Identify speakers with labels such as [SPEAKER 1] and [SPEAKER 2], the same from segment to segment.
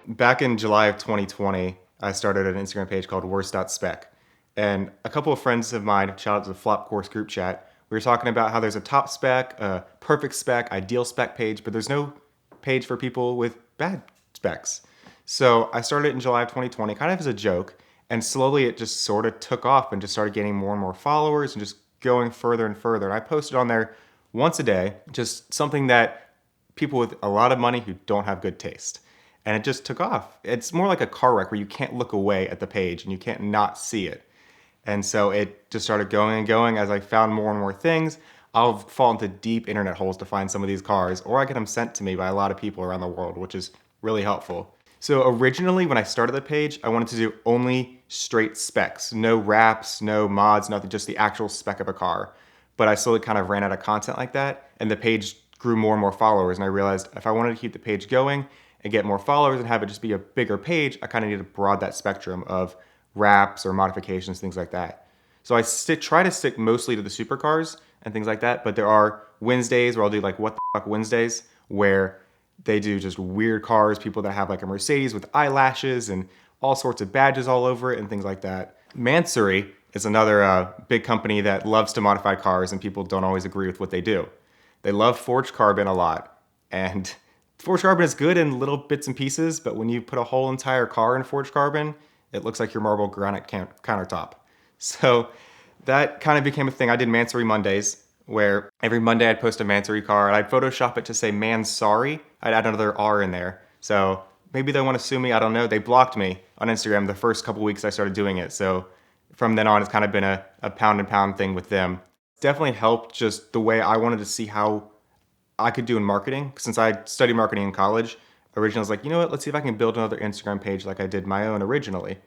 [SPEAKER 1] back in July of 2020, I started an Instagram page called worst.spec. And a couple of friends of mine, shout out to the Flop Course group chat, we were talking about how there's a top spec, a perfect spec, ideal spec page, but there's no page for people with bad specs. So I started it in July of 2020, kind of as a joke, and slowly it just sort of took off and just started getting more and more followers and just going further and further. And I posted on there once a day, just something that people with a lot of money who don't have good taste. And it just took off. It's more like a car wreck where you can't look away at the page and you can't not see it. And so it just started going and going as I found more and more things. I'll fall into deep internet holes to find some of these cars, or I get them sent to me by a lot of people around the world, which is really helpful. So originally, when I started the page, I wanted to do only straight specs, no wraps, no mods, nothing, just the actual spec of a car. But I slowly kind of ran out of content like that, and the page grew more and more followers, and I realized if I wanted to keep the page going and get more followers and have it just be a bigger page, I kind of needed to broaden that spectrum of wraps or modifications, things like that. So I try to stick mostly to the supercars and things like that, but there are Wednesdays where I'll do like what the fuck Wednesdays, where they do just weird cars, people that have like a Mercedes with eyelashes and all sorts of badges all over it and things like that. Mansory is another big company that loves to modify cars, and people don't always agree with what they do. They love forged carbon a lot, and forged carbon is good in little bits and pieces, but when you put a whole entire car in forged carbon, it looks like your marble granite countertop. So that kind of became a thing. I did Mansory Mondays, where every Monday I'd post a Mansory car and I'd Photoshop it to say "man sorry." I'd add another R in there. So maybe they want to sue me. I don't know. They blocked me on Instagram the first couple weeks I started doing it. So from then on, it's kind of been a pound and pound thing with them. Definitely helped just the way I wanted to see how I could do in marketing. Since I studied marketing in college, originally I was like, you know what, let's see if I can build another Instagram page like I did my own originally.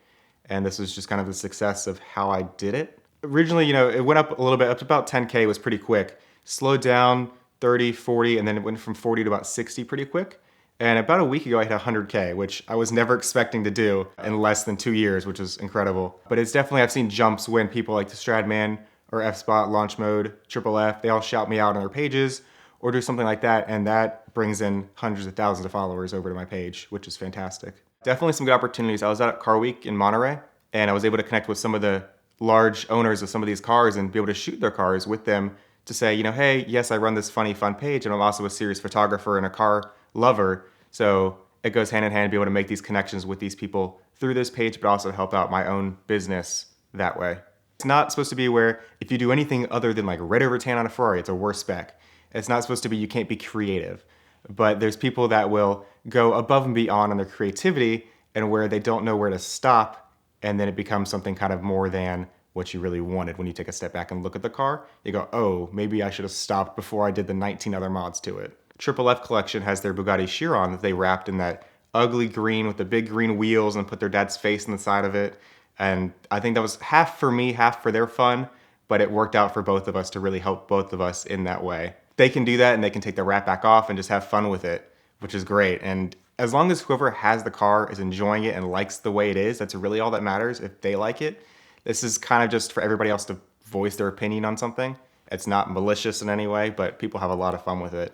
[SPEAKER 1] And this was just kind of the success of how I did it. Originally, it went up a little bit, up to about 10K was pretty quick. Slowed down 30, 40, and then it went from 40 to about 60 pretty quick. And about a week ago, I hit 100K, which I was never expecting to do in less than 2 years, which is incredible. But it's definitely, I've seen jumps when people like the Stradman or F-Spot, Launch Mode, Triple F, they all shout me out on their pages or do something like that. And that brings in hundreds of thousands of followers over to my page, which is fantastic. Definitely some good opportunities. I was out at Car Week in Monterey, and I was able to connect with some of the large owners of some of these cars and be able to shoot their cars with them to say, hey, yes, I run this funny, fun page, and I'm also a serious photographer and a car lover. So it goes hand in hand to be able to make these connections with these people through this page, but also help out my own business that way. It's not supposed to be where if you do anything other than like red over tan on a Ferrari, it's a worse spec. It's not supposed to be you can't be creative. But there's people that will go above and beyond on their creativity and where they don't know where to stop, and then it becomes something kind of more than what you really wanted. When you take a step back and look at the car, you go, oh, maybe I should have stopped before I did the 19 other mods to it. Triple F Collection has their Bugatti Chiron that they wrapped in that ugly green with the big green wheels and put their dad's face on the side of it. And I think that was half for me, half for their fun, but it worked out for both of us to really help both of us in that way. They can do that and they can take the wrap back off and just have fun with it, which is great. And as long as whoever has the car is enjoying it and likes the way it is, that's really all that matters. If they like it, this is kind of just for everybody else to voice their opinion on something. It's not malicious in any way, but people have a lot of fun with it.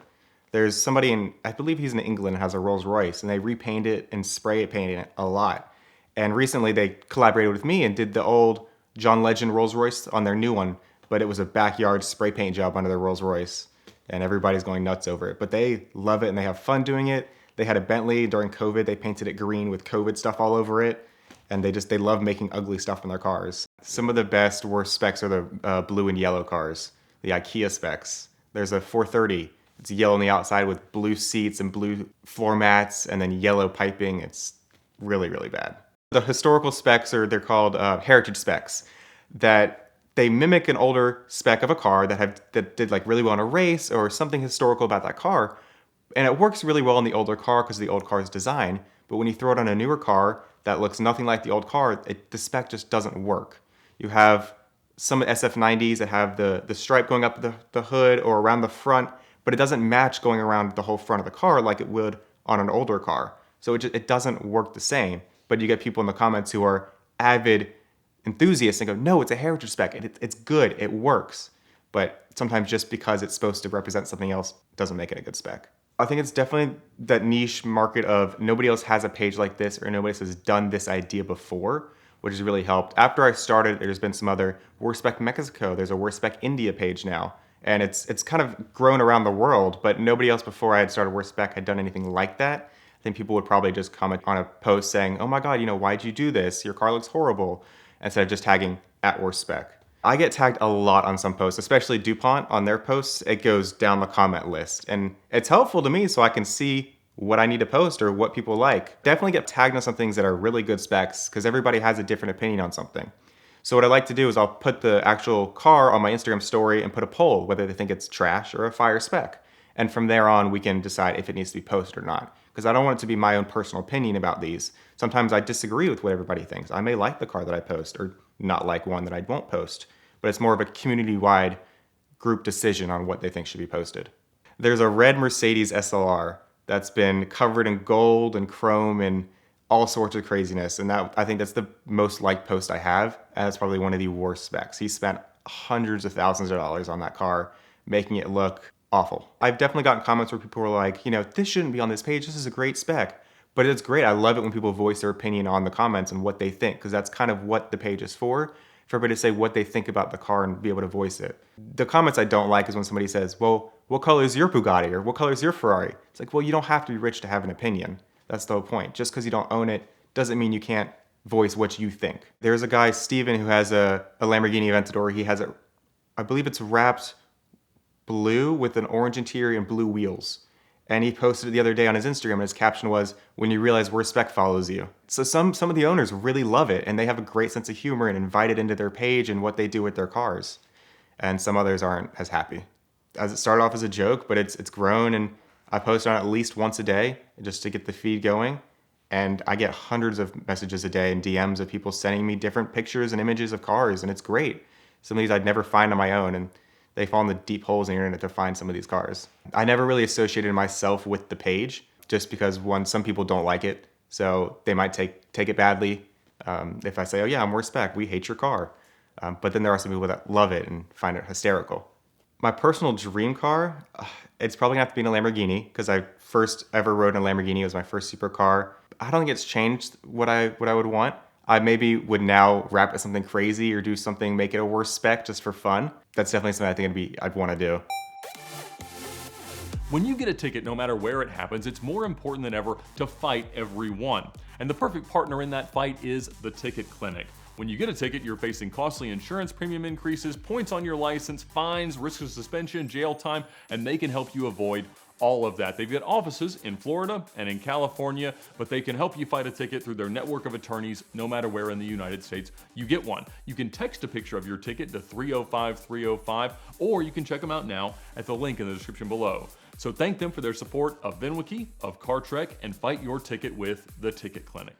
[SPEAKER 1] There's somebody I believe he's in England and has a Rolls Royce, and they repainted it and spray painted it a lot. And recently they collaborated with me and did the old John Legend Rolls Royce on their new one, but it was a backyard spray paint job under their Rolls Royce. And everybody's going nuts over it. But they love it and they have fun doing it. They had a Bentley during COVID. They painted it green with COVID stuff all over it. And they love making ugly stuff in their cars. Some of the best, worst specs are the blue and yellow cars, the IKEA specs. There's a 430. It's yellow on the outside with blue seats and blue floor mats and then yellow piping. It's really, really bad. The historical specs they're called heritage specs, that they mimic an older spec of a car that did like really well in a race or something historical about that car. And it works really well in the older car because of the old car's design. But when you throw it on a newer car that looks nothing like the old car, the spec just doesn't work. You have some SF90s that have the stripe going up the hood or around the front, but it doesn't match going around the whole front of the car like it would on an older car. So it doesn't work the same. But you get people in the comments who are avid enthusiasts and go, no, it's a heritage spec. It's good. It works. But sometimes just because it's supposed to represent something else doesn't make it a good spec. I think it's definitely that niche market of nobody else has a page like this or nobody else has done this idea before, which has really helped. After I started, there's been some other Worst Spec Mexico. There's a Worst Spec India page now. And it's kind of grown around the world, but nobody else before I had started Worst Spec had done anything like that. I think people would probably just comment on a post saying, oh my God, why'd you do this? Your car looks horrible. Instead of just tagging at Worst Spec. I get tagged a lot on some posts, especially DuPont on their posts. It goes down the comment list and it's helpful to me so I can see what I need to post or what people like. Definitely get tagged on some things that are really good specs because everybody has a different opinion on something. So what I like to do is I'll put the actual car on my Instagram story and put a poll, whether they think it's trash or a fire spec. And from there on, we can decide if it needs to be posted or not. Because I don't want it to be my own personal opinion about these. Sometimes I disagree with what everybody thinks. I may like the car that I post or not like one that I won't post. But it's more of a community-wide group decision on what they think should be posted. There's a red Mercedes SLR that's been covered in gold and chrome and all sorts of craziness. And I think that's the most liked post I have. And that's probably one of the worst specs. He spent hundreds of thousands of dollars on that car, making it look awful. I've definitely gotten comments where people were like, this shouldn't be on this page. This is a great spec. But it's great. I love it when people voice their opinion on the comments and what they think, because that's kind of what the page is for everybody to say what they think about the car and be able to voice it. The comments I don't like is when somebody says, well, what color is your Bugatti? Or what color is your Ferrari? It's like, well, you don't have to be rich to have an opinion. That's the whole point. Just because you don't own it doesn't mean you can't voice what you think. There's a guy, Steven, who has a Lamborghini Aventador. He has I believe it's wrapped blue with an orange interior and blue wheels. And he posted it the other day on his Instagram, and his caption was, when you realize Worst Spec follows you. So some of the owners really love it, and they have a great sense of humor and invite it into their page and what they do with their cars. And some others aren't as happy. As it started off as a joke, but it's grown, and I post on it at least once a day just to get the feed going. And I get hundreds of messages a day and DMs of people sending me different pictures and images of cars, and it's great. Some of these I'd never find on my own, and they fall in the deep holes in the internet to find some of these cars. I never really associated myself with the page just because, one, some people don't like it, so they might take it badly. If I say, oh yeah, I'm Worst Spec, we hate your car. But then there are some people that love it and find it hysterical. My personal dream car, it's probably gonna have to be in a Lamborghini because I first ever rode in a Lamborghini. It was my first supercar. I don't think it's changed what I would want. I maybe would now wrap it something crazy or do something, make it a Worst Spec just for fun. That's definitely something I think I'd want to do.
[SPEAKER 2] When you get a ticket, no matter where it happens, it's more important than ever to fight every one. And the perfect partner in that fight is the Ticket Clinic. When you get a ticket, you're facing costly insurance premium increases, points on your license, fines, risk of suspension, jail time, and they can help you avoid all of that. They've got offices in Florida and in California, but they can help you fight a ticket through their network of attorneys no matter where in the United States you get one. You can text a picture of your ticket to 305-305, or you can check them out now at the link in the description below. So thank them for their support of VINwiki, of CarTrek, and fight your ticket with the Ticket Clinic.